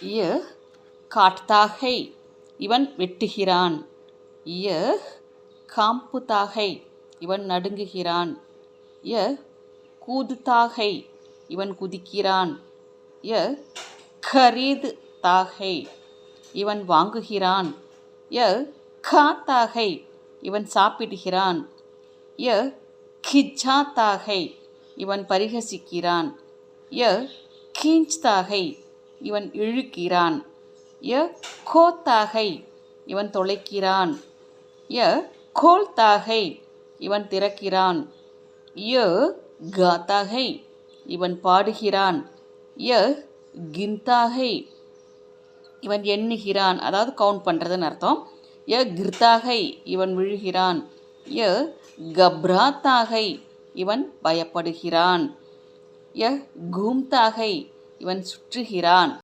ய காட்தாகை இவன் வெட்டுகிறான். ய காம்புதாகை இவன் நடுங்குகிறான். ய கூதுதாகை இவன் குதிக்கிறான். ய கரீது தாகை இவன் வாங்குகிறான். ய காத்தாகை இவன் சாப்பிடுகிறான். ய கிஜாத்தாகை இவன் பரிகசிக்கிறான். ய கீஞ்ச்தாகை இவன் இழுக்கிறான். ய கோத்தாகை இவன் தொலைக்கிறான். ய கோல்தாகை இவன் திறக்கிறான். ய காத்தாகை இவன் பாடுகிறான். ய கிந்தாகை இவன் எண்ணுகிறான், அதாவது கவுண்ட் பண்ணுறதுன்னு அர்த்தம். ய கிருத்தாகை இவன் விழுகிறான். ய கப்ராத்தாகை இவன் பயப்படுகிறான். ய கூம்தாகை இவன் சுற்றுகிறான்.